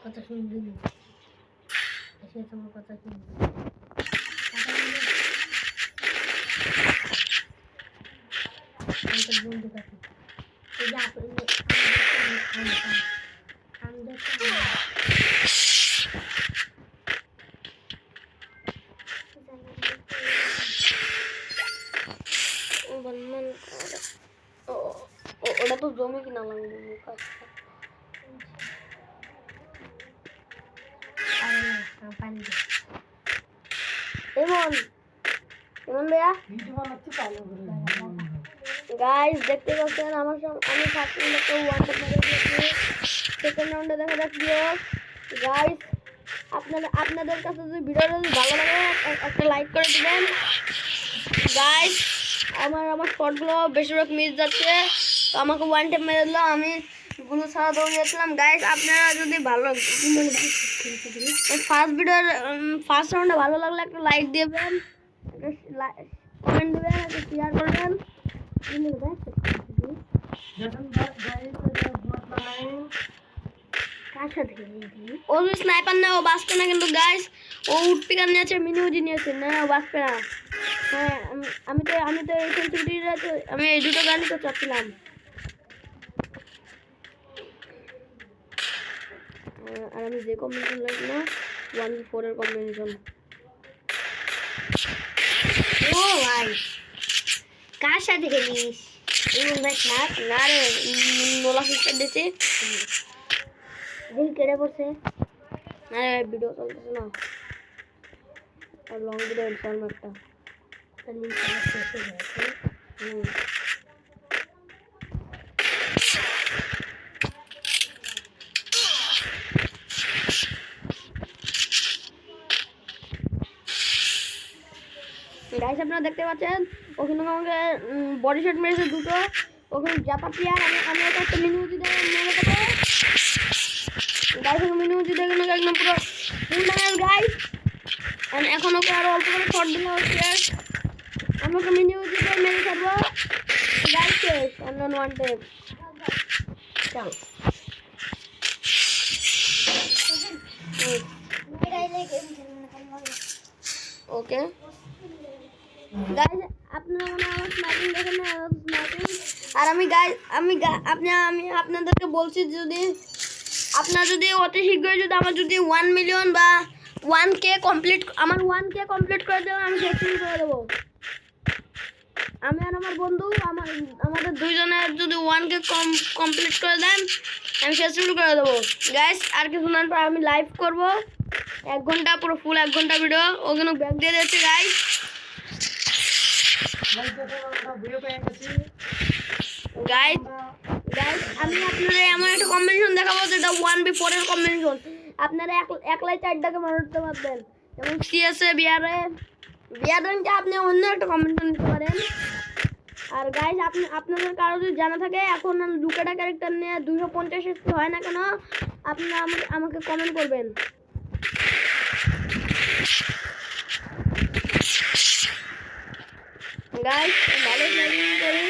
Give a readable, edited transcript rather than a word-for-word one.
কথা শুনবি এসে তোমার কথা শুনবি বন্ধু কাছে ওটা তো জমি কিনা লাগবে গাইস দেখতে পাচ্ছেন আমার আমি ফার্স্ট রাউন্ডে ওয়ান ট্যাপ মেরে দিয়েছি সেকেন্ড রাউন্ডে দেখা যাক কি হয় গাইস আপনাদের কাছে যদি ভিডিওটা ভালো লাগে একটা লাইক করে দিবেন গাইস আমার শটগুলো বেশিরভাগ মিস যাচ্ছে তো আমাকে ওয়ান ট্যাপ মেরে দিল আমি গুলো ছাড়া দৌড়িয়েছিলাম গাইস আপনারা যদি ভালো ফার্স্ট রাউন্ডে ভালো লাগলে একটা লাইক দিবেন কমেন্ট দিবেন একটা শেয়ার করবেন ও স্নাইপার না ও বাঁচবে না কিন্তু গাইস ও উঠপিকার নিয়েছে মিনিউজি নিয়েছে না ও বাঁচবে না হ্যাঁ আমি তো এই সেন্সিটিভিটিটা আমি এই দুটো গানই তো চাচ্ছিলাম আর আমি যে কম্বিনেশন লাগবে না 1v4 এর কম্বিনেশন ও ভাই কার সাথে খেলিস না রে নোলা ফিস্টার দিয়েছে দেখি কেটে পড়ছে না রে ভিডিও চলতেছে না আর লং ভিডিও চলবে একটা গাইস আপনারা দেখতে পাচ্ছেন ওখানে আমাকে বডি শট মেরেছে দুটো ওখানে জাপাতি আর আমি ওটা একটা মিনিউজি দিয়ে মেরে দেবো গাইস মিনিউজি দিয়ে একদম পুরো ফুল ড্যামেজ গাইস আর এখন ওকে আরো অল্প করে শট দিলে হচ্ছে আমি ওকে মিনিউজি দিয়ে মেরে ছাড়বো গাইস শেষ অন ওয়ান ট্যাপ চল ওকে গাইস আপনারা মনে আমার স্নাইপিং দেখেন না স্নাইপিং আর আমি আপনাদেরকে বলছি যদি আপনারা যদি অতি শীঘ্রই যদি আমার যদি 1 মিলিয়ন বা 1k কমপ্লিট করে দেবেন আমি সেক্সিং করে দেবো আমি আর আমার বন্ধু আমাদের দুইজনের যদি 1k কমপ্লিট করে দেন আমি সেক্সিং করে দেবো গাইস আর কিছুক্ষণ পর আমি লাইভ করব 1 ঘন্টা পুরো ফুল 1 ঘন্টা ভিডিও ওখানে ব্যাক দিয়ে দিয়েছে গাইস গাইস আমি আপনাদের এমন একটা কম্বিনেশন দেখাবো যেটা 1v4 এর কম্বিনেশন আপনারা একলাই চারটাকে মারতে পারবেন যেমন সিএসএ বিয়ারকে আপনি অন্য একটা কম্বিনেশন নিতে পারেন আর গাইস আপনাদের কারো যদি জানা থাকে এখন লুকেটা ক্যারেক্টার নিয়ে 250 এসপি হয় না কেন আপনারা আমাকে কমেন্ট করবেন গাইস ভালো স্নাইপিং করি